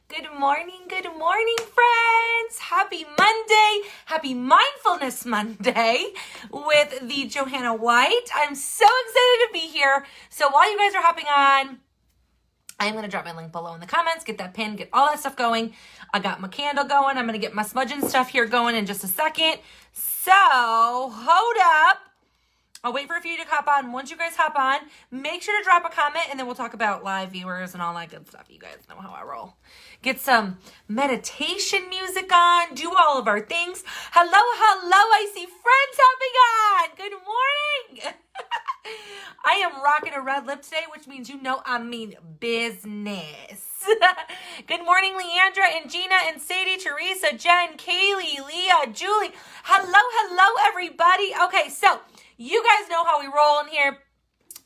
Good morning, friends. Happy Monday. Happy Mindfulness Monday with the Johanna White. I'm so excited to be here. So while you guys are hopping on, I'm going to drop my link below in the comments, get that pin, get all that stuff going. I got my candle going. I'm going to get my smudging stuff here going in just a second. So hold up. I'll wait for a few to hop on. Once you guys hop on, make sure to drop a comment, and then we'll talk about live viewers and all that good stuff. You guys know how I roll. Get some meditation music on. Do all of our things. Hello. I see friends hopping on. Good morning. I am rocking a red lip today, which means you know I mean business. Good morning, Leandra and Gina and Sadie, Teresa, Jen, Kaylee, Leah, Julie. Hello, everybody. Okay, so you guys know how we roll in here.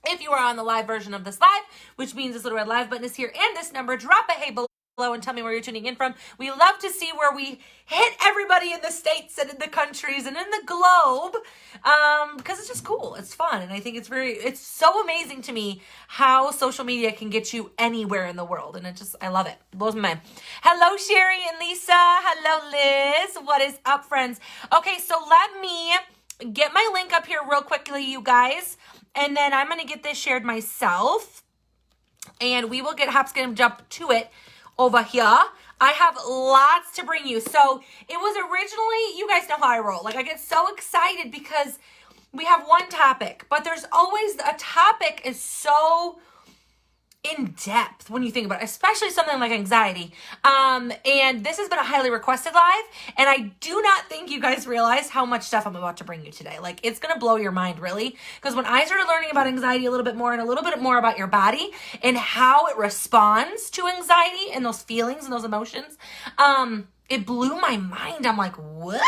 If you are on the live version of this live, which means this little red live button is here and this number, drop a hey below and tell me where you're tuning in from. We love to see where we hit everybody in the states and in the countries and in the globe, because it's just cool. It's fun. And I think it's so amazing to me how social media can get you anywhere in the world. And I love it. It blows my mind. Hello, Sherry and Lisa. Hello, Liz. What is up, friends? Okay, so let me get my link up here real quickly, you guys. And then I'm going to get this shared myself. And we will get Hop's going to jump to it over here. I have lots to bring you. So it was originally, you guys know how I roll. Like, I get so excited because we have one topic, but there's always a topic is so in depth when you think about it, especially something like anxiety. And this has been a highly requested live, and I do not think you guys realize how much stuff I'm about to bring you today. Like, it's going to blow your mind, really, because when I started learning about anxiety a little bit more and a little bit more about your body and how it responds to anxiety and those feelings and those emotions, it blew my mind. I'm like, what?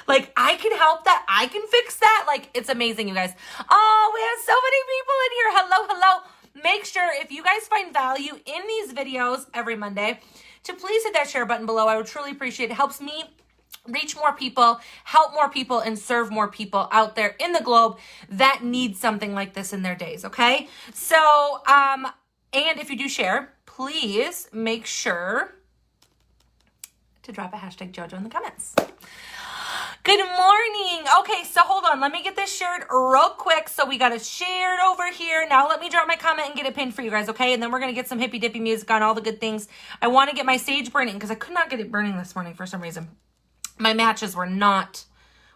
Like, I can help that. I can fix that. Like, it's amazing, you guys. Oh, we have so many people in here. Hello. Make sure, if you guys find value in these videos every Monday, to please hit that share button below. I would truly appreciate it. It helps me reach more people, help more people, and serve more people out there in the globe that need something like this in their days, okay? So, and if you do share, please make sure to drop a hashtag JoJo in the comments. Good morning. Okay, so hold on. Let me get this shared real quick. So we got it shared over here. Now let me drop my comment and get it pinned for you guys, okay? And then we're going to get some hippy dippy music on, all the good things. I want to get my sage burning because I could not get it burning this morning for some reason. My matches were not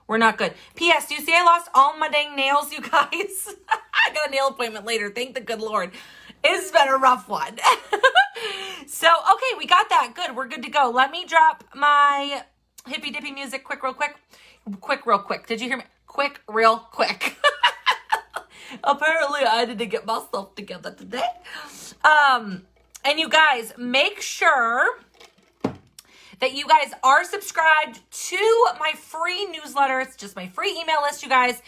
good. P.S. Do you see I lost all my dang nails, you guys? I got a nail appointment later. Thank the good Lord. It's been a rough one. So, okay, we got that. Good. We're good to go. Let me drop my hippy dippy music real quick. Did you hear me? Real quick. Apparently I need to get myself together today. And you guys, make sure that you guys are subscribed to my free newsletter. It's just my free email list, you guys.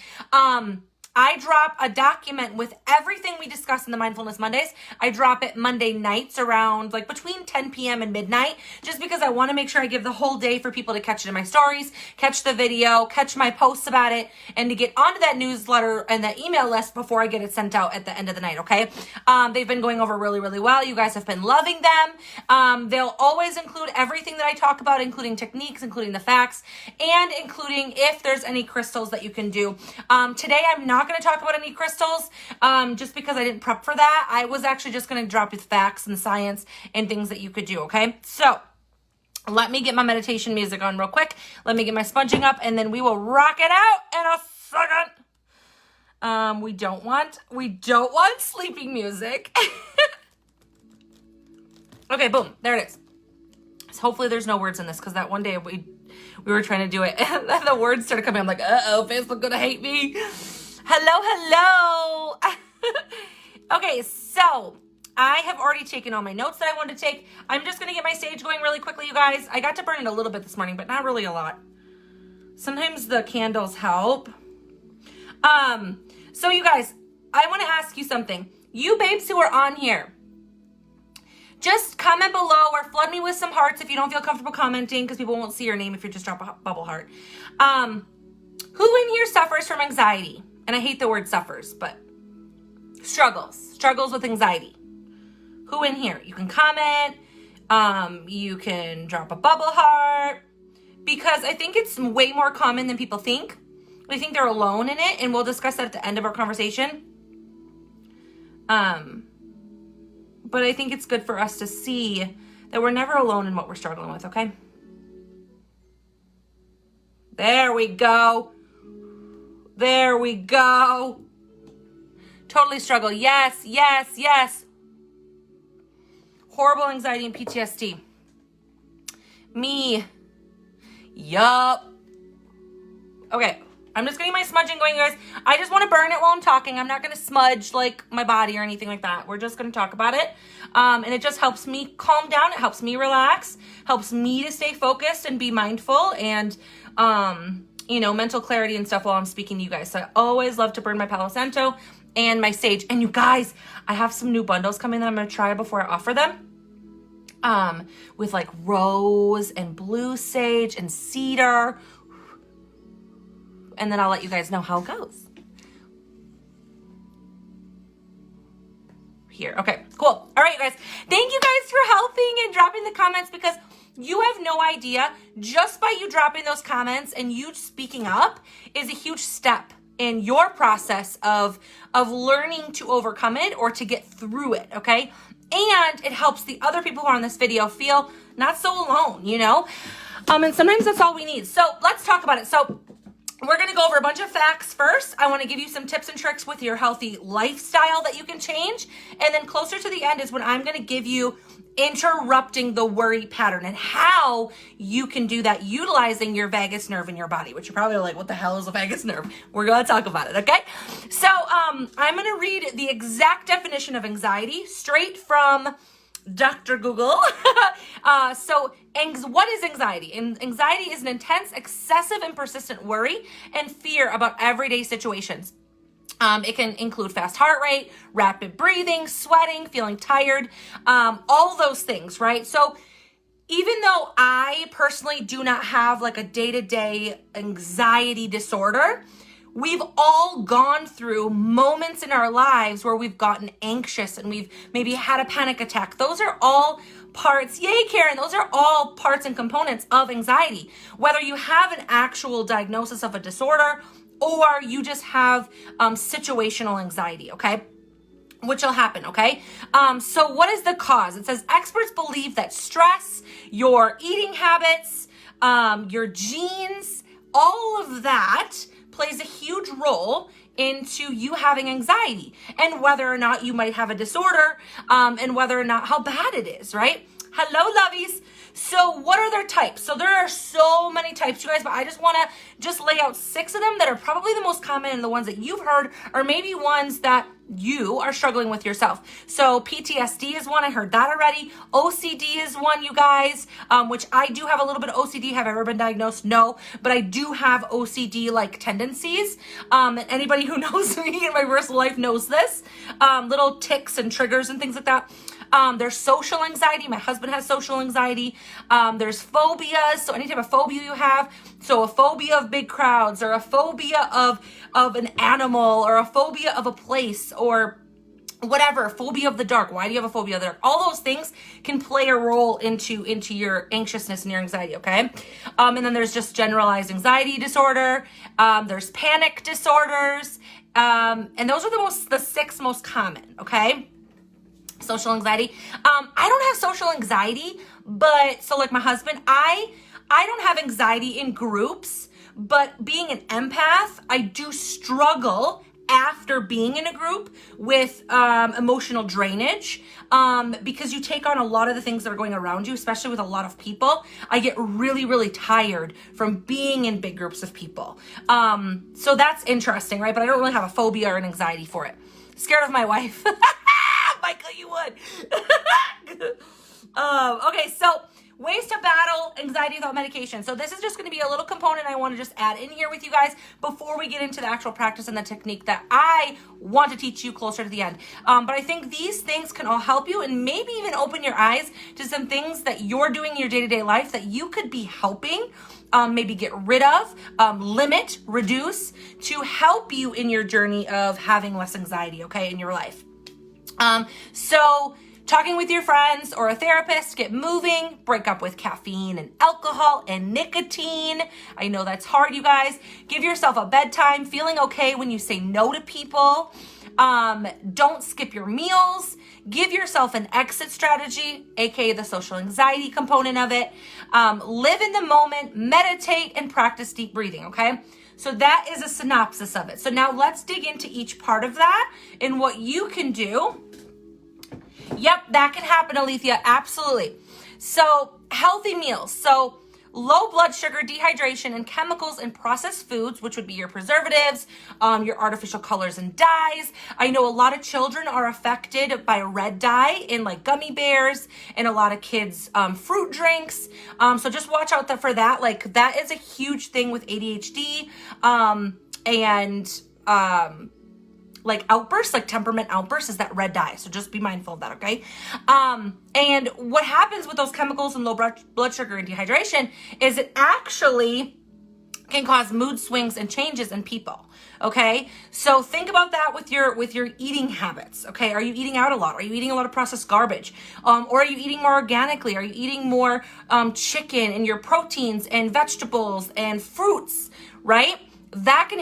I drop a document with everything we discuss in the Mindfulness Mondays. I drop it Monday nights around like between 10 p.m. and midnight, just because I want to make sure I give the whole day for people to catch it in my stories, catch the video, catch my posts about it, and to get onto that newsletter and that email list before I get it sent out at the end of the night, okay? They've been going over really, really well. You guys have been loving them. They'll always include everything that I talk about, including techniques, including the facts, and including if there's any crystals that you can do. Today, I'm not going to talk about any crystals just because I didn't prep for that. I was actually just going to drop you facts and science and things that you could do, okay? So let me get my meditation music on real quick. Let me get my sponging up, and then we will rock it out in a second. We don't want sleeping music. Okay, boom. There it is. So hopefully there's no words in this, because that one day we were trying to do it and then the words started coming. I'm like, uh-oh, Facebook gonna hate me. Hello. Okay, so I have already taken all my notes that I wanted to take. I'm just going to get my sage going really quickly, you guys. I got to burn it a little bit this morning, but not really a lot. Sometimes the candles help. So you guys, I want to ask you something. You babes who are on here, just comment below or flood me with some hearts if you don't feel comfortable commenting, because people won't see your name if you just drop a bubble heart. Who in here suffers from anxiety? And I hate the word suffers, but struggles with anxiety. Who in here? You can comment. You can drop a bubble heart, because I think it's way more common than people think. I think they're alone in it, and we'll discuss that at the end of our conversation. But I think it's good for us to see that we're never alone in what we're struggling with, okay? There we go. There we go. Totally struggle. Yes, yes, yes. Horrible anxiety and PTSD. Me. Yup. Okay, I'm just getting my smudging going, guys. I just want to burn it while I'm talking. I'm not going to smudge like my body or anything like that. We're just going to talk about it. And it just helps me calm down. It helps me relax. Helps me to stay focused and be mindful and, mental clarity and stuff while I'm speaking to you guys. So I always love to burn my Palo Santo and my sage. And you guys, I have some new bundles coming that I'm going to try before I offer them. With like rose and blue sage and cedar. And then I'll let you guys know how it goes. Here. Okay, cool. All right, you guys. Thank you guys for helping and dropping the comments, because you have no idea, just by you dropping those comments and you speaking up is a huge step in your process of learning to overcome it or to get through it, okay? And it helps the other people who are on this video feel not so alone, And sometimes that's all we need. So let's talk about it. So we're going to go over a bunch of facts first. I want to give you some tips and tricks with your healthy lifestyle that you can change. And then closer to the end is when I'm going to give you interrupting the worry pattern and how you can do that utilizing your vagus nerve in your body, which you're probably like, what the hell is a vagus nerve? We're going to talk about it, okay? So I'm going to read the exact definition of anxiety straight from Dr. Google. What is anxiety? Anxiety is an intense, excessive, and persistent worry and fear about everyday situations. It can include fast heart rate, rapid breathing, sweating, feeling tired, all those things, right? So even though I personally do not have like a day-to-day anxiety disorder, we've all gone through moments in our lives where we've gotten anxious and we've maybe had a panic attack. Those are all parts, yay Karen, those are all parts and components of anxiety. Whether you have an actual diagnosis of a disorder or you just have situational anxiety, okay? Which will happen, okay? So what is the cause? It says experts believe that stress, your eating habits, your genes, all of that plays a huge role into you having anxiety and whether or not you might have a disorder and whether or not how bad it is, right? Hello, lovies. So what are their types? So there are so many types, you guys, but I just want to just lay out 6 of them that are probably the most common and the ones that you've heard, or maybe ones that you are struggling with yourself. So PTSD is one. I heard that already. OCD is one, you guys, which I do have a little bit of OCD. Have I ever been diagnosed? No, but I do have OCD-like tendencies. Anybody who knows me in my personal life knows this. Little tics and triggers and things like that. There's social anxiety. My husband has social anxiety. There's phobias. So any type of phobia you have. So a phobia of big crowds, or a phobia of an animal, or a phobia of a place, or whatever, phobia of the dark. Why do you have a phobia of the dark? All those things can play a role into your anxiousness and your anxiety, okay? And then there's just generalized anxiety disorder. There's panic disorders. And those are the 6 most common, okay? Social anxiety. I don't have social anxiety, but so like my husband, I don't have anxiety in groups, but being an empath, I do struggle after being in a group with emotional drainage because you take on a lot of the things that are going around you, especially with a lot of people. I get really, really tired from being in big groups of people. So that's interesting, right? But I don't really have a phobia or an anxiety for it. Scared of my wife. Michael, you would. Okay, so ways to battle anxiety without medication. So this is just going to be a little component I want to just add in here with you guys before we get into the actual practice and the technique that I want to teach you closer to the end. But I think these things can all help you and maybe even open your eyes to some things that you're doing in your day-to-day life that you could be helping maybe get rid of, limit, reduce, to help you in your journey of having less anxiety, okay, in your life. So talking with your friends or a therapist, get moving, break up with caffeine and alcohol and nicotine. I know that's hard, you guys. Give yourself a bedtime, feeling okay when you say no to people. Don't skip your meals. Give yourself an exit strategy, aka the social anxiety component of it. Live in the moment, meditate, and practice deep breathing, okay? So that is a synopsis of it. So now let's dig into each part of that and what you can do. Yep, that can happen, Alethea, absolutely. So healthy meals. So low blood sugar, dehydration, and chemicals in processed foods, which would be your preservatives, your artificial colors and dyes. I know a lot of children are affected by red dye in like gummy bears and a lot of kids' fruit drinks. So just watch out for that. Like that is a huge thing with ADHD and like outbursts, like temperament outbursts, is that red dye. So just be mindful of that, okay? And what happens with those chemicals and low blood sugar and dehydration is it actually can cause mood swings and changes in people, okay? So think about that with your eating habits, okay? Are you eating out a lot? Are you eating a lot of processed garbage? Or are you eating more organically? Are you eating more chicken and your proteins and vegetables and fruits, right? That can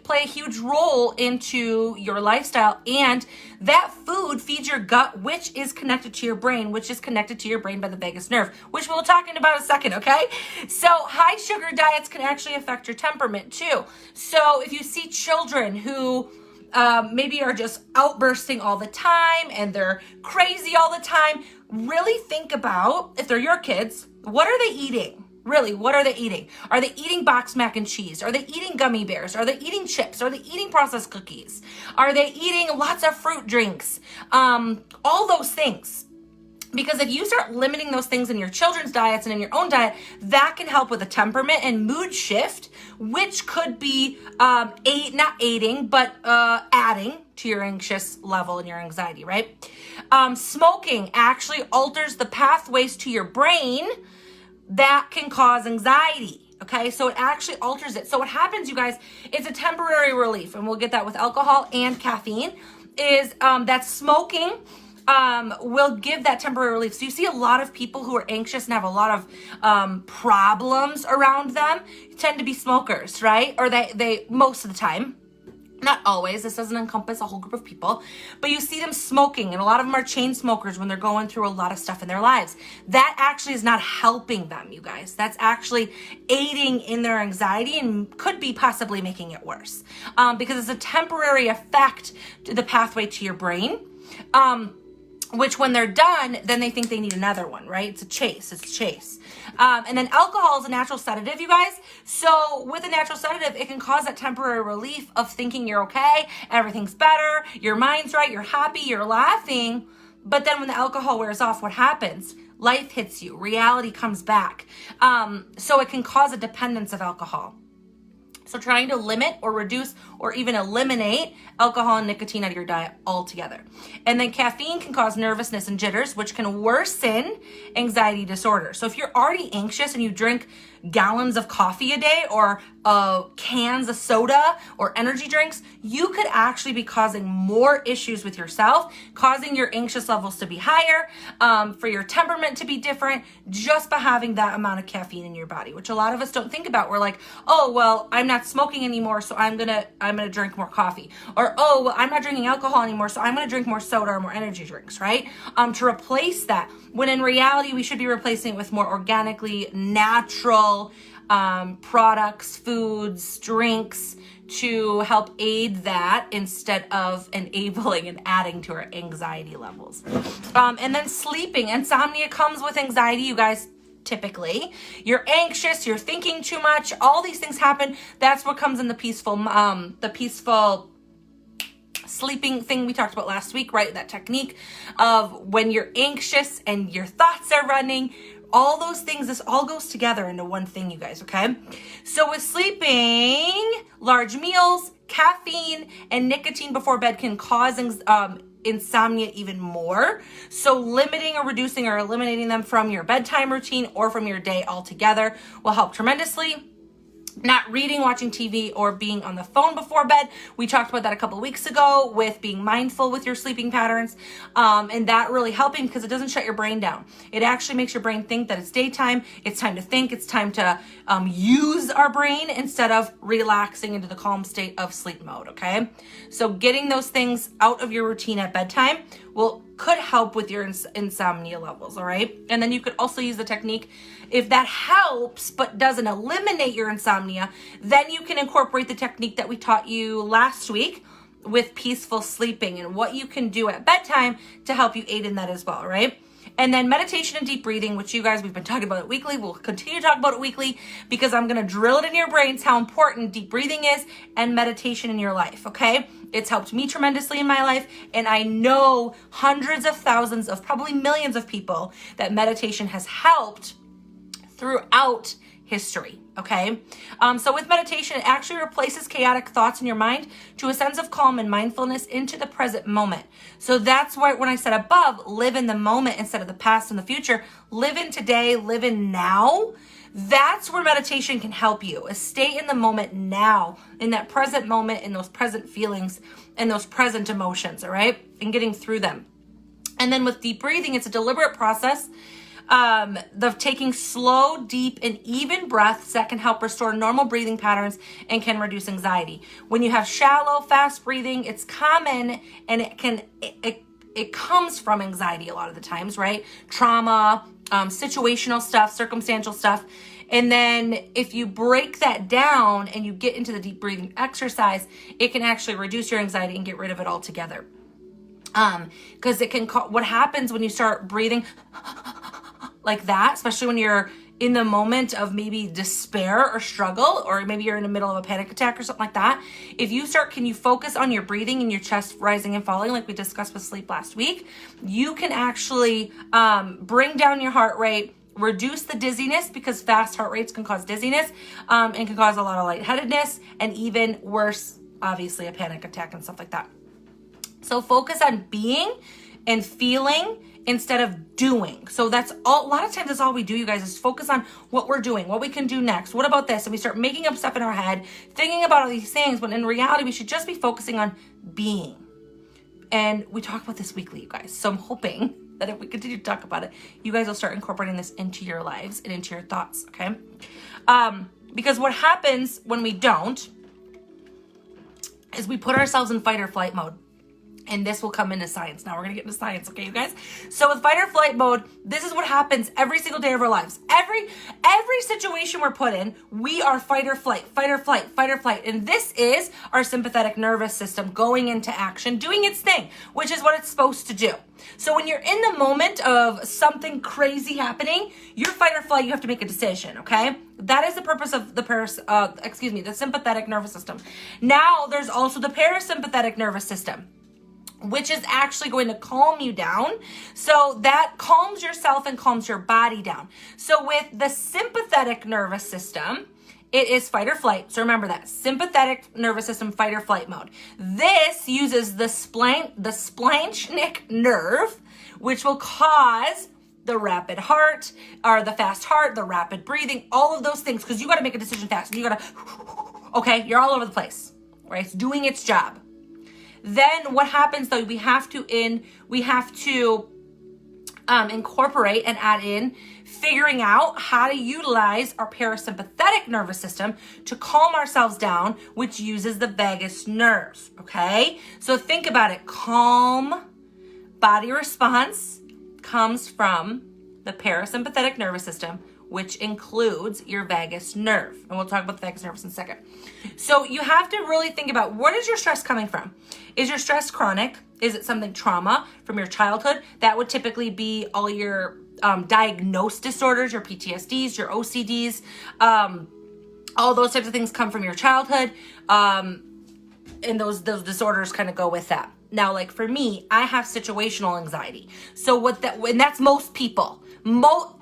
play a huge role into your lifestyle, and that food feeds your gut, which is connected to your brain, which is connected to your brain by the vagus nerve, which we'll talk in about a second, okay? So high sugar diets can actually affect your temperament too. So if you see children who maybe are just outbursting all the time and they're crazy all the time, really think about, if they're your kids, what are they eating? Really, what are they eating? Are they eating boxed mac and cheese? Are they eating gummy bears? Are they eating chips? Are they eating processed cookies? Are they eating lots of fruit drinks? All those things. Because if you start limiting those things in your children's diets and in your own diet, that can help with a temperament and mood shift, which could be not aiding, but adding to your anxious level and your anxiety, right? Smoking actually alters the pathways to your brain that can cause anxiety, okay? So it actually alters it. So what happens, you guys, it's a temporary relief, and we'll get that with alcohol and caffeine, is that smoking will give that temporary relief. So you see a lot of people who are anxious and have a lot of problems around them tend to be smokers, right? Or they most of the time. Not always, this doesn't encompass a whole group of people, but you see them smoking, and a lot of them are chain smokers when they're going through a lot of stuff in their lives. That actually is not helping them, you guys. That's actually aiding in their anxiety and could be possibly making it worse because it's a temporary effect to the pathway to your brain. Which when they're done, then they think they need another one, right? It's a chase. And then alcohol is a natural sedative, you guys. So with a natural sedative, it can cause that temporary relief of thinking you're okay, everything's better, your mind's right, you're happy, you're laughing. But then when the alcohol wears off, what happens? Life hits you, reality comes back. So it can cause a dependence of alcohol. So trying to limit or reduce or even eliminate alcohol and nicotine out of your diet altogether. And then caffeine can cause nervousness and jitters, which can worsen anxiety disorder. So if you're already anxious and you drink gallons of coffee a day or cans of soda or energy drinks, you could actually be causing more issues with yourself, causing your anxious levels to be higher, for your temperament to be different, just by having that amount of caffeine in your body, which a lot of us don't think about. We're like, oh, well, I'm not smoking anymore, so I'm gonna drink more coffee. Or, oh, well, I'm not drinking alcohol anymore, so I'm gonna drink more soda or more energy drinks, right? To replace that, when in reality, we should be replacing it with more organically natural products, foods, drinks to help aid that instead of enabling and adding to our anxiety levels. And then sleeping. Insomnia comes with anxiety, you guys. Typically, you're anxious, you're thinking too much, all these things happen. That's what comes in the peaceful sleeping thing we talked about last week, right? That technique of when you're anxious and your thoughts are running, all those things, this all goes together into one thing, you guys, okay? So with sleeping, large meals, caffeine, and nicotine before bed can cause insomnia even more. So limiting or reducing or eliminating them from your bedtime routine or from your day altogether will help tremendously. not reading, watching TV, or being on the phone before bed. We talked about that a couple of weeks ago with being mindful with your sleeping patterns, and that really helping because it doesn't shut your brain down. It actually makes your brain think that it's daytime, it's time to think, it's time to use our brain instead of relaxing into the calm state of sleep mode, okay? So getting those things out of your routine at bedtime could help with your insomnia levels, all right? And then you could also use the technique. If that helps but doesn't eliminate your insomnia, then you can incorporate the technique that we taught you last week with peaceful sleeping and what you can do at bedtime to help you aid in that as well, right? And then meditation and deep breathing, which you guys, we've been talking about it weekly. We'll continue to talk about it weekly because I'm going to drill it in your brains how important deep breathing is and meditation in your life, okay? It's helped me tremendously in my life, and I know hundreds of thousands of, probably millions of people that meditation has helped throughout history, okay? So with meditation, it actually replaces chaotic thoughts in your mind to a sense of calm and mindfulness into the present moment. So that's why when I said above, live in the moment instead of the past and the future, live in today, live in now. That's where meditation can help you, is stay in the moment now, in that present moment, in those present feelings and those present emotions, all right? And getting through them. And then with deep breathing, it's a deliberate process of taking slow, deep, and even breaths that can help restore normal breathing patterns and can reduce anxiety. When you have shallow, fast breathing, it's common and it comes from anxiety a lot of the times, right? Trauma, situational stuff, circumstantial stuff. And then if you break that down and you get into the deep breathing exercise, it can actually reduce your anxiety and get rid of it altogether. Because it can, what happens when you start breathing like that, especially when you're in the moment of maybe despair or struggle, or maybe you're in the middle of a panic attack or something like that. If you start, can you focus on your breathing and your chest rising and falling like we discussed with sleep last week? You can actually bring down your heart rate, reduce the dizziness, because fast heart rates can cause dizziness and can cause a lot of lightheadedness, and even worse, obviously a panic attack and stuff like that. So focus on being and feeling instead of doing. So that's all, a lot of times that's all we do, you guys, is focus on what we're doing, what we can do next. What about this? And we start making up stuff in our head, thinking about all these things, when in reality, we should just be focusing on being. And we talk about this weekly, you guys. So I'm hoping that if we continue to talk about it, you guys will start incorporating this into your lives and into your thoughts, okay? Because what happens when we don't is we put ourselves in fight or flight mode. And this will come into science. Now we're going to get into science, okay, you guys? So with fight or flight mode, this is what happens every single day of our lives. Every situation we're put in, we are fight or flight, fight or flight, fight or flight. And this is our sympathetic nervous system going into action, doing its thing, which is what it's supposed to do. So when you're in the moment of something crazy happening, you're fight or flight, you have to make a decision, okay? That is the purpose of the sympathetic nervous system. Now there's also the parasympathetic nervous system, which is actually going to calm you down. So that calms yourself and calms your body down. So with the sympathetic nervous system, it is fight or flight. So remember that, sympathetic nervous system, fight or flight mode. This uses the splanchnic nerve, which will cause the rapid heart, or the fast heart, the rapid breathing, all of those things, because you got to make a decision fast. You got to, okay, you're all over the place, right? It's doing its job. Then what happens though, we have to incorporate and add in figuring out how to utilize our parasympathetic nervous system to calm ourselves down, which uses the vagus nerves, okay? So think about it. Calm body response comes from the parasympathetic nervous system, which includes your vagus nerve. And we'll talk about the vagus nerve in a second. So you have to really think about, where is your stress coming from? Is your stress chronic? Is it something trauma from your childhood? That would typically be all your diagnosed disorders, your PTSDs, your OCDs, all those types of things come from your childhood. And those disorders kind of go with that. Now, like for me, I have situational anxiety. So and that's most people.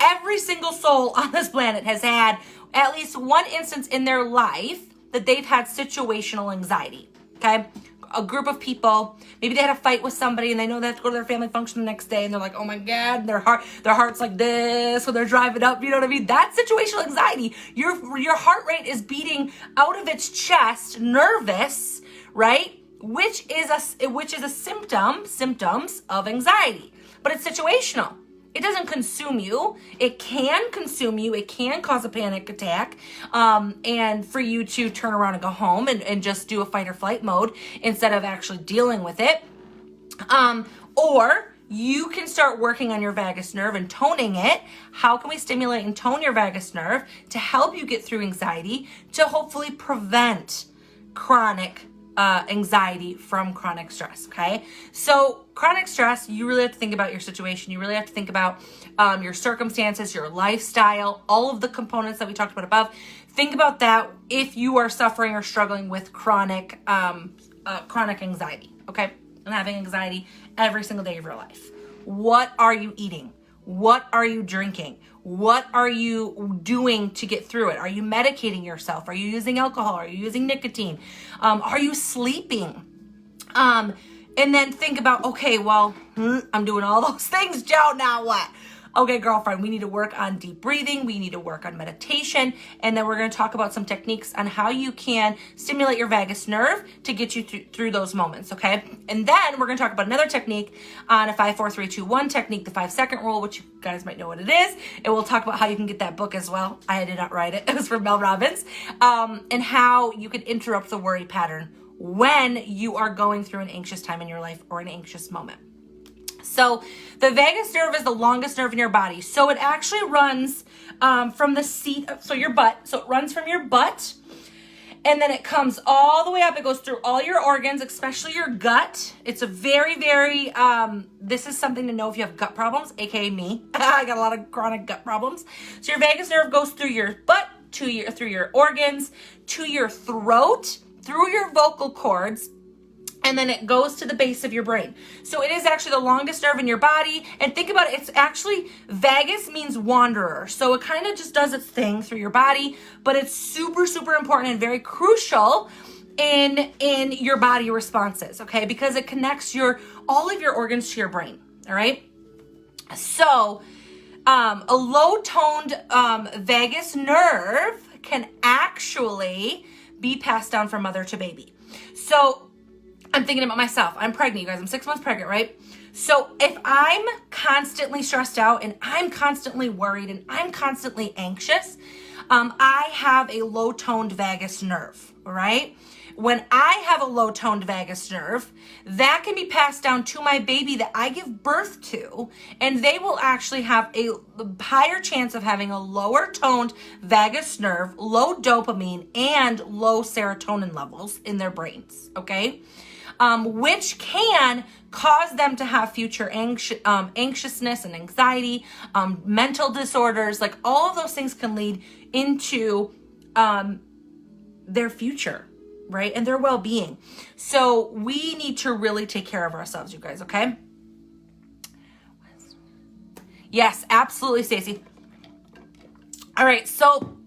Every single soul on this planet has had at least one instance in their life that they've had situational anxiety, okay? a group of people, maybe they had a fight with somebody and they know they have to go to their family function the next day, and they're like, oh my God, their heart's like this when they're driving up, you know what I mean? That's situational anxiety. Your heart rate is beating out of its chest, nervous, right? Which is a symptoms of anxiety, but it's situational. It doesn't consume you. It can consume you. It can cause a panic attack, and for you to turn around and go home and just do a fight or flight mode instead of actually dealing with it. Or you can start working on your vagus nerve and toning it. How can we stimulate and tone your vagus nerve to help you get through anxiety, to hopefully prevent chronic anxiety from chronic stress, okay? So chronic stress, you really have to think about your situation. You really have to think about your circumstances, your lifestyle, all of the components that we talked about above. Think about that if you are suffering or struggling with chronic anxiety, okay? And having anxiety every single day of your life. What are you eating? What are you drinking? What are you doing to get through it? Are you medicating yourself? Are you using alcohol? Are you using nicotine? Are you sleeping? And then think about, okay, well, I'm doing all those things, Joe, now what? Okay, girlfriend, we need to work on deep breathing. We need to work on meditation. And then we're going to talk about some techniques on how you can stimulate your vagus nerve to get you through those moments, okay? And then we're going to talk about another technique on a 5, 4, 3, 2, 1 technique, the 5-second rule, which you guys might know what it is. And we'll talk about how you can get that book as well. I did not write it. It was from Mel Robbins. And how you can interrupt the worry pattern when you are going through an anxious time in your life or an anxious moment. So the vagus nerve is the longest nerve in your body. So it actually runs from the seat, so your butt. So it runs from your butt, and then it comes all the way up. It goes through all your organs, especially your gut. It's a very, very, this is something to know if you have gut problems, aka me. I got a lot of chronic gut problems. So your vagus nerve goes through your butt, through your organs, to your throat, through your vocal cords, and then it goes to the base of your brain. So it is actually the longest nerve in your body. And think about it, it's actually, vagus means wanderer. So it kind of just does its thing through your body, but it's super, super important and very crucial in your body responses, okay? Because it connects all of your organs to your brain, all right? So a low-toned vagus nerve can actually be passed down from mother to baby. So I'm thinking about myself. I'm pregnant, you guys. I'm 6 months pregnant, right? So if I'm constantly stressed out and I'm constantly worried and I'm constantly anxious, I have a low-toned vagus nerve, right? When I have a low-toned vagus nerve, that can be passed down to my baby that I give birth to, and they will actually have a higher chance of having a lower-toned vagus nerve, low dopamine, and low serotonin levels in their brains, okay? Which can cause them to have future anxiousness and anxiety, mental disorders, like all of those things can lead into their future, right? And their well-being. So we need to really take care of ourselves, you guys, okay? Yes, absolutely, Stacey. All right, so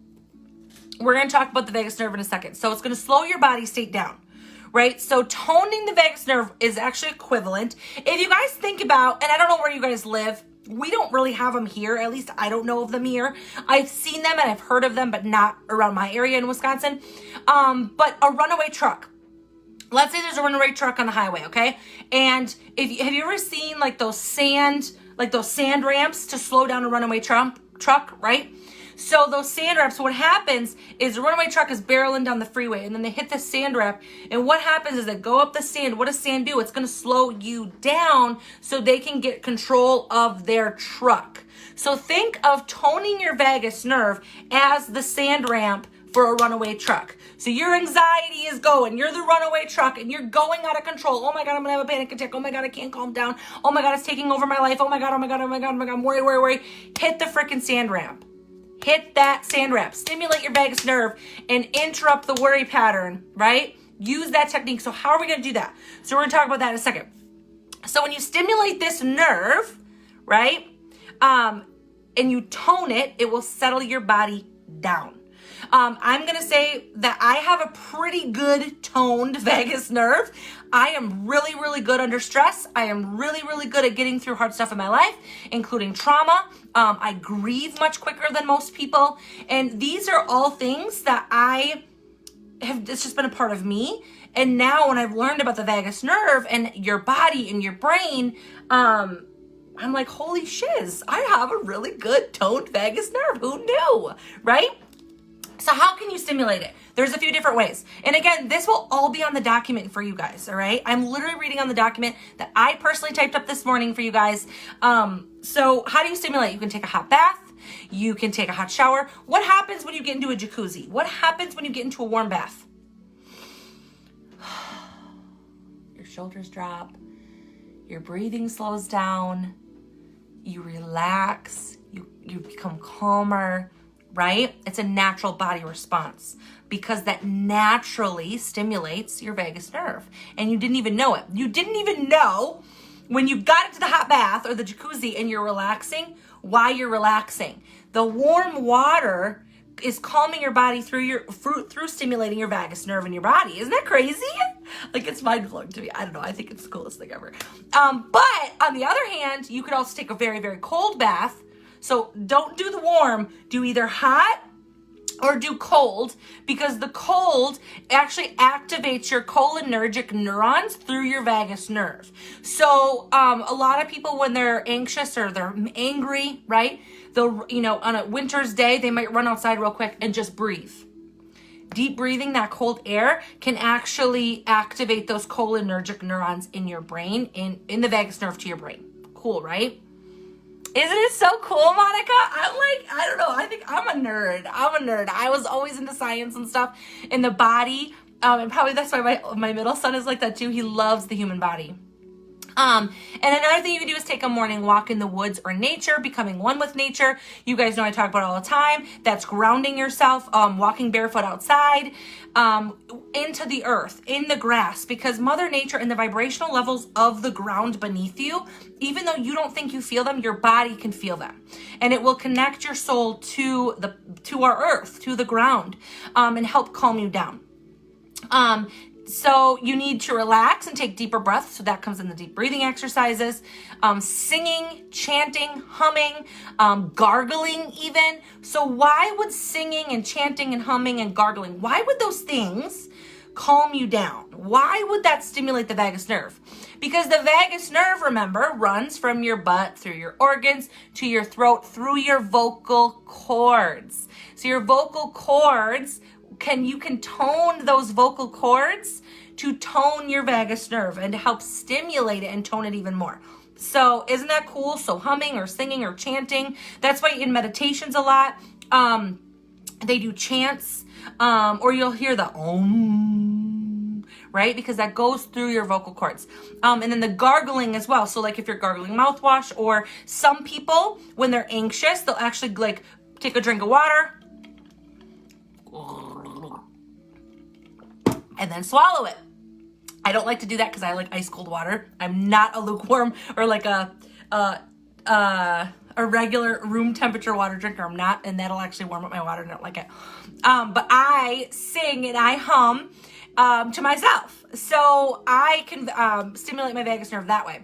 we're going to talk about the vagus nerve in a second. So it's going to slow your body state down. Right? So toning the vagus nerve is actually equivalent. If you guys think about, and I don't know where you guys live, we don't really have them here. At least I don't know of them here. I've seen them and I've heard of them, but not around my area in Wisconsin. But a runaway truck. Let's say there's a runaway truck on the highway, okay? And have you ever seen like those sand ramps to slow down a runaway truck, right? So those sand wraps, what happens is the runaway truck is barreling down the freeway, and then they hit the sand wrap, and what happens is they go up the sand. What does sand do? It's going to slow you down so they can get control of their truck. So think of toning your vagus nerve as the sand ramp for a runaway truck. So your anxiety is going, you're the runaway truck, and you're going out of control. Oh my God, I'm gonna have a panic attack. Oh my God, I can't calm down. Oh my God, it's taking over my life. Oh my God, I'm worried. Hit the freaking sand ramp. Hit that sand ramp, stimulate your vagus nerve, and interrupt the worry pattern, right? Use that technique. So how are we going to do that? So we're going to talk about that in a second. So when you stimulate this nerve, right, and you tone it, it will settle your body down. I'm going to say that I have a pretty good toned vagus nerve. I am really, really good under stress. I am really, really good at getting through hard stuff in my life, including trauma. I grieve much quicker than most people. And these are all things that it's just been a part of me. And now when I've learned about the vagus nerve and your body and your brain, I'm like, holy shiz, I have a really good toned vagus nerve. Who knew, right? So how can you stimulate it? There's a few different ways. And again, this will all be on the document for you guys, all right? I'm literally reading on the document that I personally typed up this morning for you guys. So how do you stimulate? You can take a hot bath. You can take a hot shower. What happens when you get into a jacuzzi? What happens when you get into a warm bath? Your shoulders drop. Your breathing slows down. You relax. You become calmer, right? It's a natural body response because that naturally stimulates your vagus nerve. And you didn't even know it. You didn't even know when you got into the hot bath or the jacuzzi and you're relaxing, why you're relaxing. The warm water is calming your body through stimulating your vagus nerve in your body. Isn't that crazy? Like, it's mind-blowing to me. I don't know. I think it's the coolest thing ever. But on the other hand, you could also take a very, very cold bath. So don't do the warm. Do either hot or do cold, because the cold actually activates your cholinergic neurons through your vagus nerve. So a lot of people, when they're anxious or they're angry, right? They'll, on a winter's day, they might run outside real quick and just breathe. Deep breathing, that cold air, can actually activate those cholinergic neurons in your brain, in the vagus nerve to your brain. Cool, right? Isn't it so cool, Monica? I don't know. I think I'm a nerd. I was always into science and stuff in the body. And probably that's why my middle son is like that too. He loves the human body. And another thing you can do is take a morning walk in the woods or nature, becoming one with nature. You guys know I talk about it all the time. That's grounding yourself, walking barefoot outside, into the earth, in the grass, because Mother Nature and the vibrational levels of the ground beneath you, even though you don't think you feel them, your body can feel them. And it will connect your soul to our earth, to the ground, and help calm you down. So you need to relax and take deeper breaths. So that comes in the deep breathing exercises, singing, chanting, humming, gargling even. So why would singing and chanting and humming and gargling, why would those things calm you down? Why would that stimulate the vagus nerve? Because the vagus nerve, remember, runs from your butt, through your organs, to your throat, through your vocal cords. So your vocal cords, you can tone those vocal cords to tone your vagus nerve and to help stimulate it and tone it even more. So isn't that cool? So humming or singing or chanting, that's why in meditations a lot, they do chants, or you'll hear the om, right? Because that goes through your vocal cords. And then the gargling as well. So like if you're gargling mouthwash, or some people, when they're anxious, they'll actually like take a drink of water and then swallow it. I don't like to do that because I like ice cold water. I'm not a lukewarm or like a regular room temperature water drinker. I'm not, and that'll actually warm up my water and I don't like it. But I sing and I hum to myself. So I can stimulate my vagus nerve that way.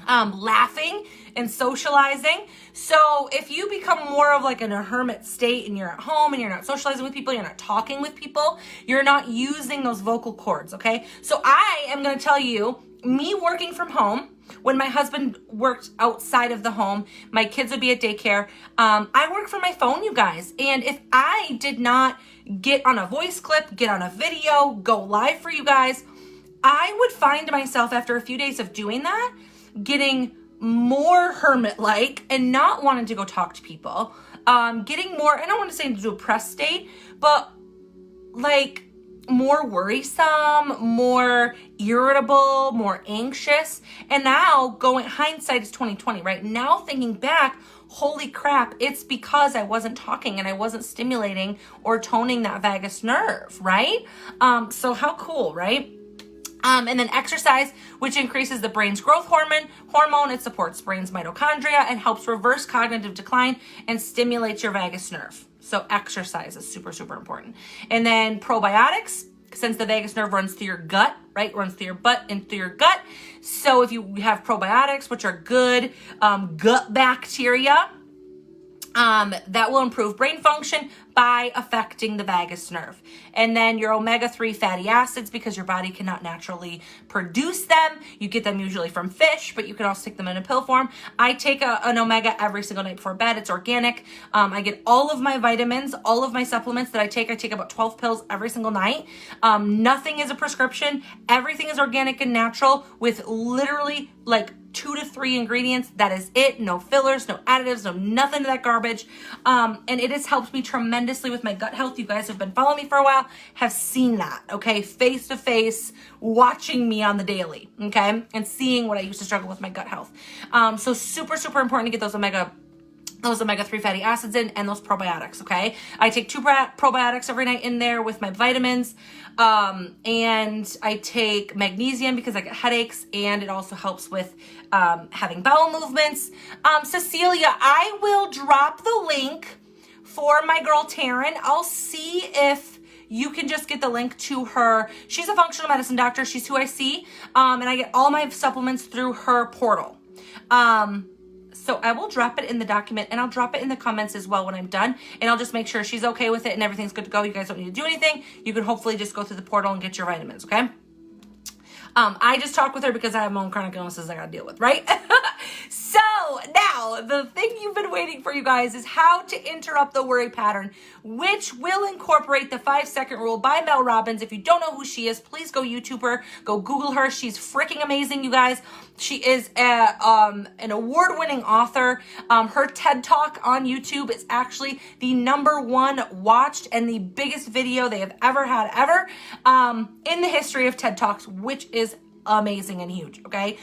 Laughing and socializing. So if you become more of like in a hermit state and you're at home and you're not socializing with people, you're not talking with people, you're not using those vocal cords, okay? So I am going to tell you, me working from home, when my husband worked outside of the home, my kids would be at daycare. I work from my phone, you guys. And if I did not get on a voice clip, get on a video, go live for you guys, I would find myself after a few days of doing that, getting more hermit-like and not wanting to go talk to people. Getting more, I don't want to say into a depressed state, but like more worrisome, more irritable, more anxious. And now hindsight is 2020, right? Now thinking back, holy crap, it's because I wasn't talking and I wasn't stimulating or toning that vagus nerve, right? So how cool, right? And then exercise, which increases the brain's growth hormone. It supports brain's mitochondria and helps reverse cognitive decline and stimulates your vagus nerve. So exercise is super, super important. And then probiotics, since the vagus nerve runs through your gut, right? Runs through your butt and through your gut. So if you have probiotics, which are good gut bacteria, that will improve brain function by affecting the vagus nerve. And then your omega-3 fatty acids, because your body cannot naturally produce them. You get them usually from fish, but you can also take them in a pill form. I take an omega every single night before bed. It's organic. I get all of my vitamins, all of my supplements that I take about 12 pills every single night. Nothing is a prescription. Everything is organic and natural with literally like 2 to 3 ingredients. That is it. No fillers, no additives, no nothing of that garbage. And it has helped me tremendously with my gut health. You guys have been following me for a while, have seen that, okay? Face to face, watching me on the daily, okay? And seeing what I used to struggle with my gut health. So super, super important to get those omega-3 fatty acids in and those probiotics, okay? I take 2 probiotics every night in there with my vitamins. And I take magnesium because I get headaches, and it also helps with having bowel movements. Cecilia, I will drop the link for my girl Taryn. I'll see if you can just get the link to her. She's a functional medicine doctor. She's who I see. And I get all my supplements through her portal. So I will drop it in the document, and I'll drop it in the comments as well when I'm done. And I'll just make sure she's okay with it and everything's good to go. You guys don't need to do anything. You can hopefully just go through the portal and get your vitamins, okay? I just talked with her because I have my own chronic illnesses I gotta deal with, right? So now the thing you've been waiting for, you guys, is how to interrupt the worry pattern, which will incorporate the 5-second rule by Mel Robbins. If you don't know who she is, please go YouTube her, go Google her. She's freaking amazing, you guys. She is an award-winning author. Her TED Talk on YouTube is actually the #1 watched and the biggest video they have ever had in the history of TED Talks, which is amazing and huge, okay?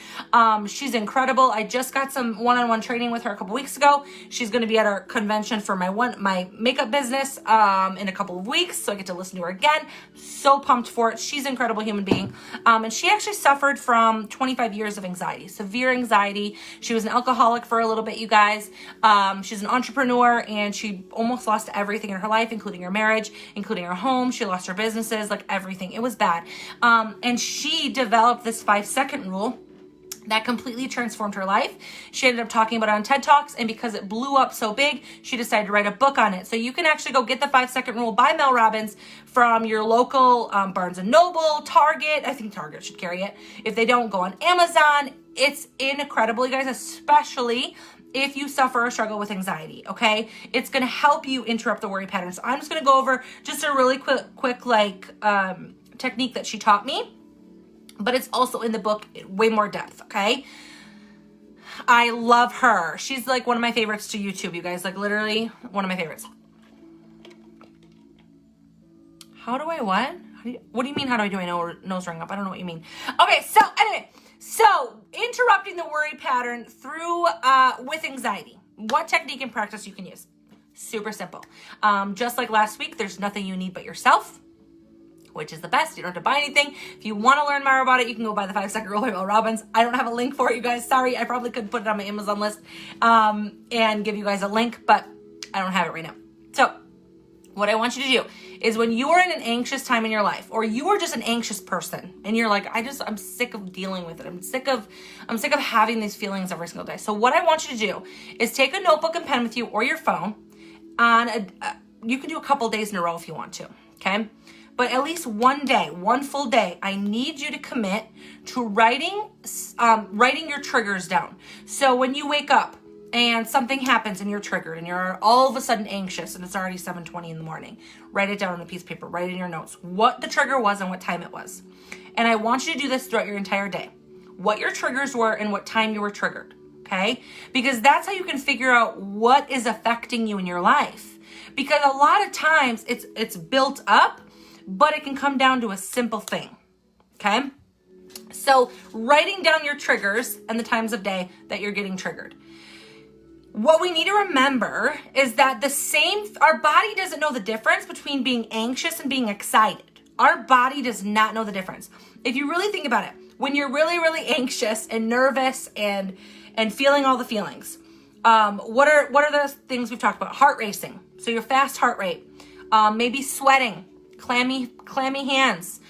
She's incredible. I just got some one-on-one training with her a couple weeks ago. She's going to be at our convention for my makeup business in a couple of weeks, so I get to listen to her again. So pumped for it. She's an incredible human being. And she actually suffered from 25 years of anxiety, severe anxiety. She was an alcoholic for a little bit, you guys. She's an entrepreneur, and she almost lost everything in her life, including her marriage, including her home. She lost her businesses, like everything. It was bad. And she developed this 5-second rule that completely transformed her life. She ended up talking about it on TED Talks, and because it blew up so big, she decided to write a book on it. So you can actually go get the 5-second rule by Mel Robbins from your local Barnes & Noble, Target. I think Target should carry it. If they don't, go on Amazon. It's incredible, you guys, especially if you suffer or struggle with anxiety, okay? It's going to help you interrupt the worry pattern. So I'm just going to go over just a really quick technique that she taught me. But it's also in the book, way more depth, okay? I love her. She's like one of my favorites to YouTube, you guys. Like literally one of my favorites. How do I what? What do you mean, how do I do my nose ring up? I don't know what you mean. Okay, so anyway. So interrupting the worry pattern through with anxiety. What technique and practice you can use? Super simple. Just like last week, there's nothing you need but yourself, which is the best. You don't have to buy anything. If you want to learn more about it, you can go buy the 5-second rule by Mel Robbins. I don't have a link for it, you guys. Sorry, I probably could put it on my Amazon list and give you guys a link, but I don't have it right now. So what I want you to do is when you are in an anxious time in your life, or you are just an anxious person and you're like, I'm sick of dealing with it. I'm sick of having these feelings every single day. So what I want you to do is take a notebook and pen with you, or your phone you can do a couple days in a row if you want to, okay? But at least one day, one full day, I need you to commit to writing your triggers down. So when you wake up and something happens and you're triggered and you're all of a sudden anxious and it's already 7:20 in the morning, write it down on a piece of paper, write it in your notes, what the trigger was and what time it was. And I want you to do this throughout your entire day. What your triggers were and what time you were triggered, okay? Because that's how you can figure out what is affecting you in your life. Because a lot of times it's built up, but it can come down to a simple thing, okay? So writing down your triggers and the times of day that you're getting triggered. What we need to remember is that our body doesn't know the difference between being anxious and being excited, Our body does not know the difference. If you really think about it, when you're really, really anxious and nervous and feeling all the feelings, what are those things we've talked about? Heart racing. So your fast heart rate, maybe sweating, clammy hands,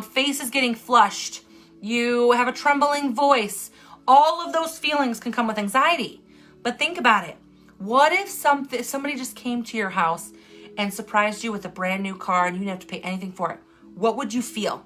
face is getting flushed. You have a trembling voice. All of those feelings can come with anxiety. But think about it. What if somebody just came to your house and surprised you with a brand new car and you didn't have to pay anything for it? What would you feel?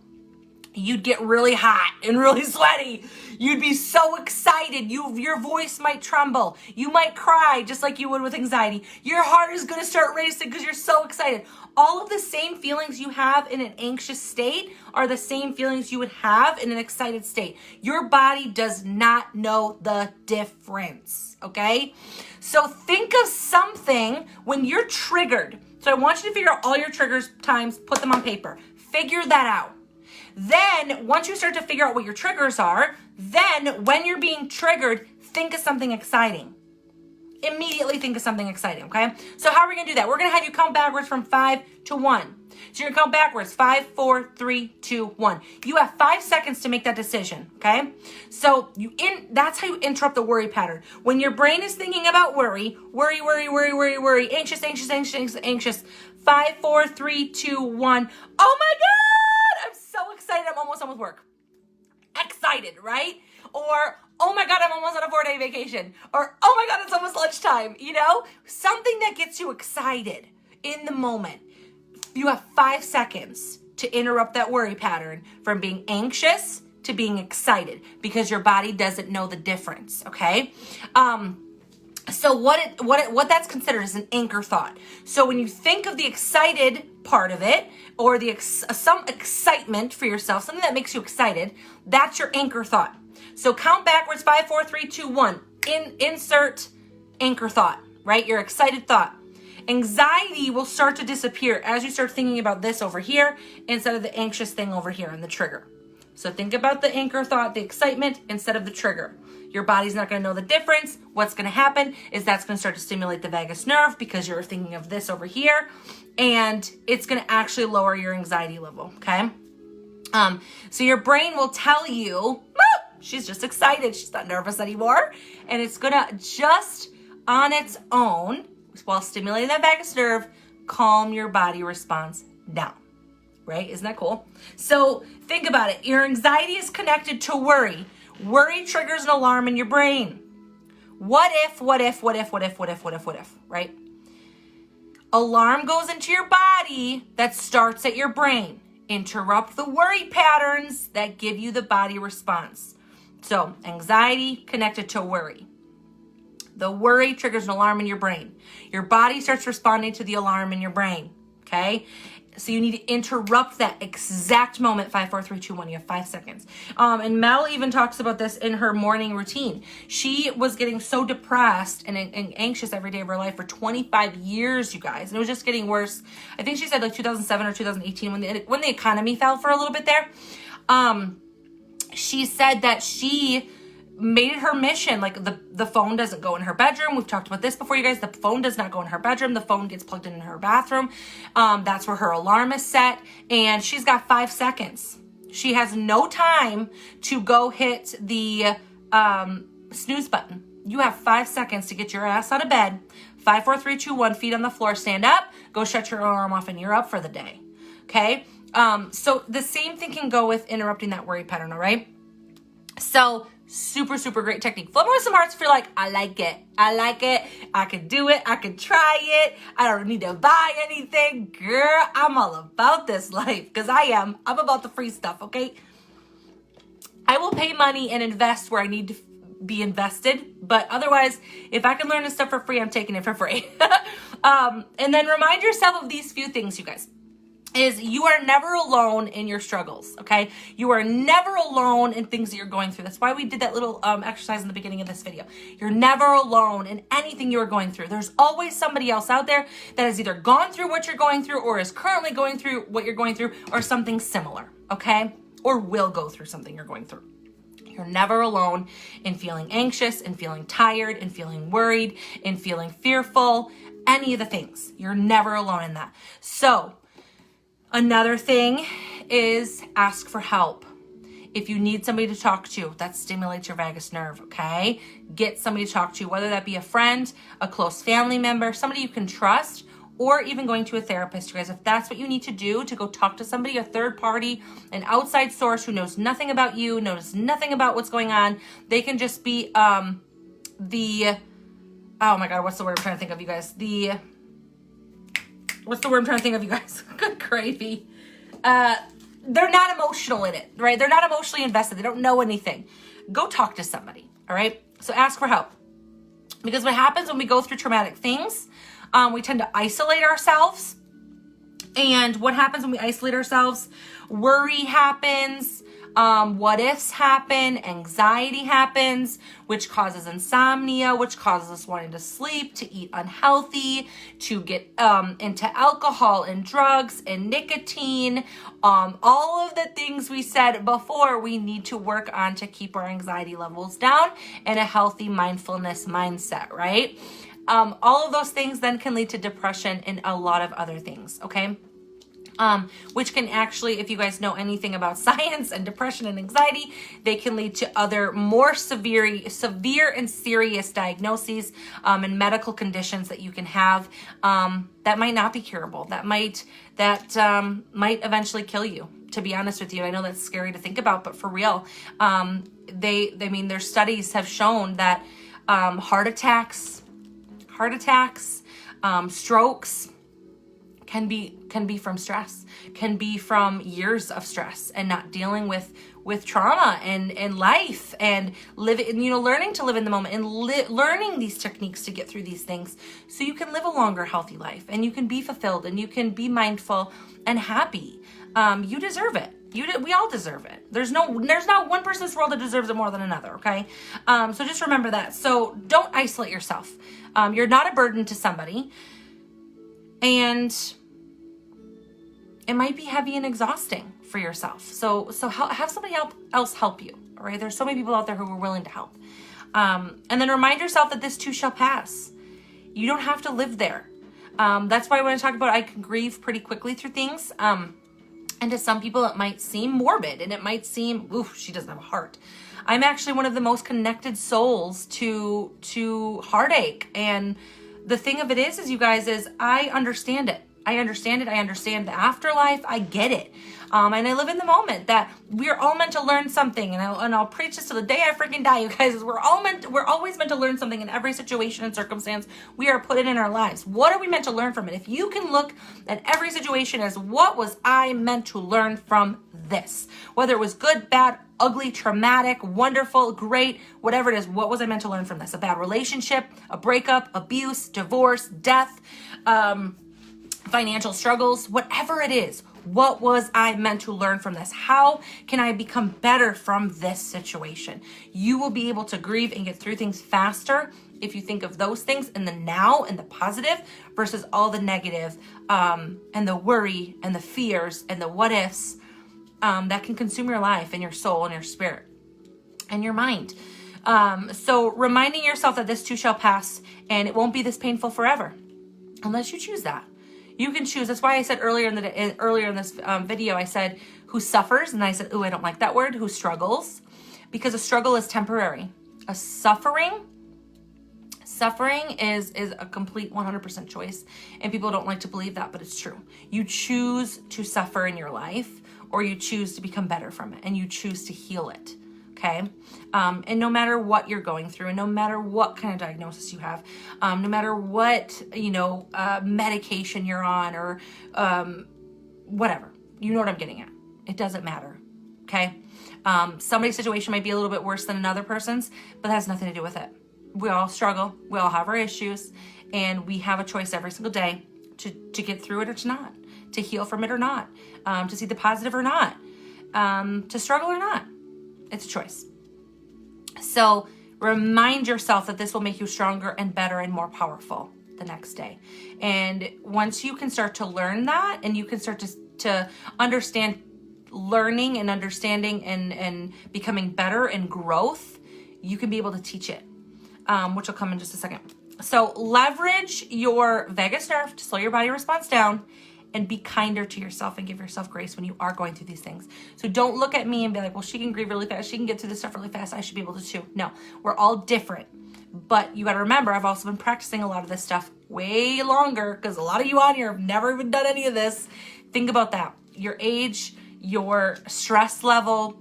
You'd get really hot and really sweaty. You'd be so excited. Your voice might tremble. You might cry just like you would with anxiety. Your heart is going to start racing because you're so excited. All of the same feelings you have in an anxious state are the same feelings you would have in an excited state. Your body does not know the difference, okay? So think of something when you're triggered. So I want you to figure out all your triggers times, put them on paper. Figure that out. Then, once you start to figure out what your triggers are, then when you're being triggered, think of something exciting. Immediately think of something exciting, okay? So how are we going to do that? We're going to have you count backwards from 5 to 1. So you're going to count backwards, 5, 4, 3, 2, 1. You have 5 seconds to make that decision, okay? So that's how you interrupt the worry pattern. When your brain is thinking about worry, anxious. 5, 4, 3, 2, 1. Oh my God! I'm so excited. I'm almost done with work. Excited, right? Or, oh my God, I'm almost on a 4-day vacation. Or, oh my God, it's almost lunchtime. Something that gets you excited in the moment. You have 5 seconds to interrupt that worry pattern from being anxious to being excited because your body doesn't know the difference, okay? So what that's considered is an anchor thought. So when you think of the excited part of it, or some excitement for yourself, something that makes you excited, that's your anchor thought. So count backwards, 5, 4, 3, 2, 1. Insert anchor thought, right? Your excited thought. Anxiety will start to disappear as you start thinking about this over here instead of the anxious thing over here and the trigger. So think about the anchor thought, the excitement, instead of the trigger. Your body's not going to know the difference. What's going to happen is that's going to start to stimulate the vagus nerve because you're thinking of this over here, and it's going to actually lower your anxiety level, okay? So your brain will tell you, she's just excited. She's not nervous anymore. And it's going to just on its own, while stimulating that vagus nerve, calm your body response down, right? Isn't that cool? So think about it. Your anxiety is connected to worry. Worry triggers an alarm in your brain. What if, right? Alarm goes into your body that starts at your brain. Interrupt the worry patterns that give you the body response. So anxiety connected to worry. The worry triggers an alarm in your brain. Your body starts responding to the alarm in your brain, okay? So you need to interrupt that exact moment. 5, 4, 3, 2, 1. You have 5 seconds. And Mel even talks about this in her morning routine. She was getting so depressed and anxious every day of her life for 25 years, you guys. And it was just getting worse. I think she said like 2007 or 2018 when the economy fell for a little bit there. She said that she made it her mission. Like the phone doesn't go in her bedroom. We've talked about this before, you guys. The phone does not go in her bedroom. The phone gets plugged in her bathroom. That's where her alarm is set. And she's got 5 seconds. She has no time to go hit the snooze button. You have 5 seconds to get your ass out of bed. 5, 4, 3, 2, 1. Feet on the floor. Stand up. Go shut your alarm off and you're up for the day. Okay? So the same thing can go with interrupting that worry pattern, all right? So super, super great technique. Flip me with some hearts if you're like, I like it. I can do it. I can try it. I don't need to buy anything. Girl, I'm all about this life because I'm about the free stuff, okay? I will pay money and invest where I need to be invested. But otherwise, if I can learn this stuff for free, I'm taking it for free. And then remind yourself of these few things, you guys. Is you are never alone in your struggles, okay? You are never alone in things that you're going through. That's why we did that little exercise in the beginning of this video. You're never alone in anything you are going through. There's always somebody else out there that has either gone through what you're going through or is currently going through what you're going through or something similar, okay? Or will go through something you're going through. You're never alone in feeling anxious and feeling tired and feeling worried and feeling fearful, any of the things. You're never alone in that. So Another thing is ask for help. If you need somebody to talk to, that stimulates your vagus nerve, okay? Get somebody to talk to, whether that be a friend, a close family member, somebody you can trust, or even going to a therapist, you guys. If that's what you need to do, to go talk to somebody, a third party, an outside source who knows nothing about you, knows nothing about what's going on. They can just be oh my God, what's the word I'm trying to think of, you guys? What's the word I'm trying to think of, you guys? Good gravy. They're not emotional in it, right? They're not emotionally invested. They don't know anything. Go talk to somebody, all right? So ask for help. Because what happens when we go through traumatic things, we tend to isolate ourselves. And what happens when we isolate ourselves? Worry happens. What ifs happen, anxiety happens, which causes insomnia, which causes us wanting to sleep, to eat unhealthy, to get into alcohol and drugs and nicotine, all of the things we said before we need to work on to keep our anxiety levels down and a healthy mindfulness mindset, right? All of those things then can lead to depression and a lot of other things, okay? Which can actually, if you guys know anything about science and depression and anxiety, they can lead to other more severe and serious diagnoses and medical conditions that you can have that might not be curable, that might eventually kill you, to be honest with you. I know that's scary to think about, but for real, their studies have shown that heart attacks, strokes, can be from stress, can be from years of stress and not dealing with trauma and life and learning to live in the moment and learning these techniques to get through these things so you can live a longer, healthy life and you can be fulfilled and you can be mindful and happy. You deserve it. We all deserve it. There's not one person in this world that deserves it more than another, okay? So just remember that. So don't isolate yourself. You're not a burden to somebody. And it might be heavy and exhausting for yourself. So have somebody else help you, all right? There's so many people out there who are willing to help. And then remind yourself that this too shall pass. You don't have to live there. That's why when I talk about I can grieve pretty quickly through things. And to some people, it might seem morbid and it might seem, oof, she doesn't have a heart. I'm actually one of the most connected souls to heartache. And the thing of it is you guys, is I understand it. I understand the afterlife. I get it. And I live in the moment that we're all meant to learn something. And I'll preach this till the day I freaking die, you guys. We're always meant to learn something in every situation and circumstance we are put in our lives. What are we meant to learn from it? If you can look at every situation as what was I meant to learn from this? Whether it was good, bad, ugly, traumatic, wonderful, great, whatever it is, what was I meant to learn from this? A bad relationship, a breakup, abuse, divorce, death, financial struggles, whatever it is, what was I meant to learn from this? How can I become better from this situation? You will be able to grieve and get through things faster if you think of those things in the now and the positive versus all the negative and the worry and the fears and the what ifs that can consume your life and your soul and your spirit and your mind. So reminding yourself that this too shall pass and it won't be this painful forever unless you choose that. You can choose. That's why I said earlier in this video, I said who suffers, and I said, ooh, I don't like that word. Who struggles, because a struggle is temporary. A suffering is a complete 100% choice, and people don't like to believe that, but it's true. You choose to suffer in your life, or you choose to become better from it, and you choose to heal it. Okay. And no matter what you're going through and no matter what kind of diagnosis you have, no matter what, medication you're on or, whatever, you know what I'm getting at. It doesn't matter. Okay. Somebody's situation might be a little bit worse than another person's, but that has nothing to do with it. We all struggle. We all have our issues, and we have a choice every single day to get through it or to not, to heal from it or not, to see the positive or not, to struggle or not. It's a choice. So remind yourself that this will make you stronger and better and more powerful the next day. And once you can start to learn that and you can start to understand learning and understanding and becoming better and growth, you can be able to teach it, which will come in just a second. So leverage your vagus nerve to slow your body response down and be kinder to yourself and give yourself grace when you are going through these things. So don't look at me and be like, well, she can grieve really fast. She can get through this stuff really fast. I should be able to too. No, we're all different. But you got to remember, I've also been practicing a lot of this stuff way longer because a lot of you on here have never even done any of this. Think about that. Your age, your stress level,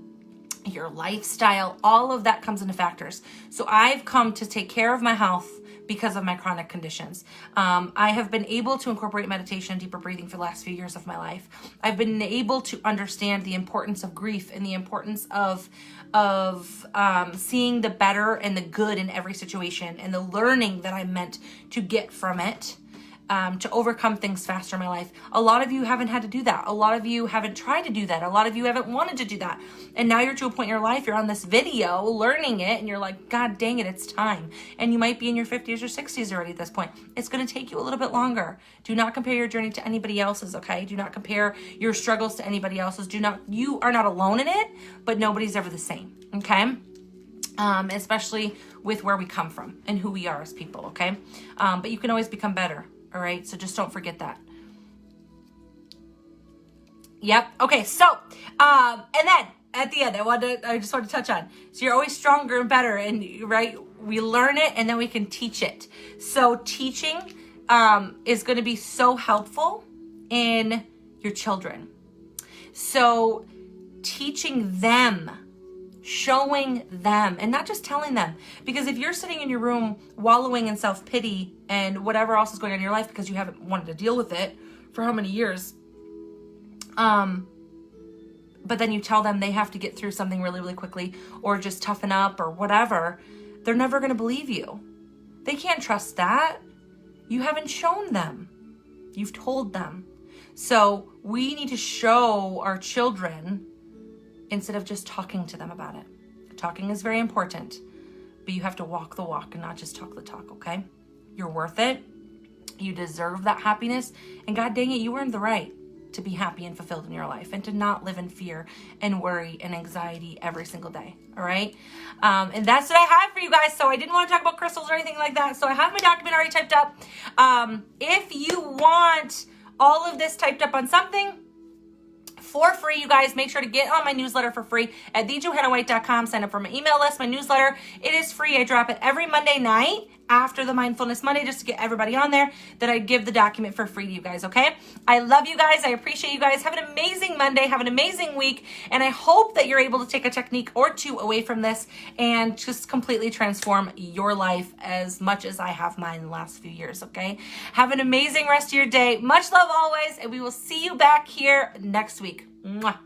your lifestyle, all of that comes into factors. So I've come to take care of my health because of my chronic conditions. I have been able to incorporate meditation and deeper breathing for the last few years of my life. I've been able to understand the importance of grief and the importance of seeing the better and the good in every situation and the learning that I'm meant to get from it. To overcome things faster in my life. A lot of you haven't had to do that. A lot of you haven't tried to do that. A lot of you haven't wanted to do that. And now you're to a point in your life, you're on this video learning it and you're like, God dang it, it's time. And you might be in your 50s or 60s already at this point. It's going to take you a little bit longer. Do not compare your journey to anybody else's, okay? Do not compare your struggles to anybody else's. You are not alone in it, but nobody's ever the same, okay? Especially with where we come from and who we are as people, okay? But you can always become better. All right, so just don't forget that. Yep. Okay. So, and then at the end, I just want to touch on. So you're always stronger and better, and right, we learn it, and then we can teach it. So teaching is going to be so helpful in your children. So teaching them, showing them, and not just telling them. Because if you're sitting in your room wallowing in self-pity and whatever else is going on in your life because you haven't wanted to deal with it for how many years, but then you tell them they have to get through something really, really quickly or just toughen up or whatever, they're never going to believe you. They can't trust that. You haven't shown them. You've told them. So we need to show our children instead of just talking to them about it. Talking is very important, but you have to walk the walk and not just talk the talk, okay? You're worth it. You deserve that happiness. And God dang it, you earned the right to be happy and fulfilled in your life and to not live in fear and worry and anxiety every single day, all right? And that's what I have for you guys. So I didn't want to talk about crystals or anything like that. So I have my document already typed up. If you want all of this typed up on something, for free, you guys, make sure to get on my newsletter for free at thejohannawhite.com. Sign up for my email list, my newsletter. It is free. I drop it every Monday night after the Mindfulness Monday just to get everybody on there that I give the document for free to you guys, okay? I love you guys. I appreciate you guys. Have an amazing Monday. Have an amazing week. And I hope that you're able to take a technique or two away from this and just completely transform your life as much as I have mine in the last few years, okay? Have an amazing rest of your day. Much love always, and we will see you back here next week. Mwah.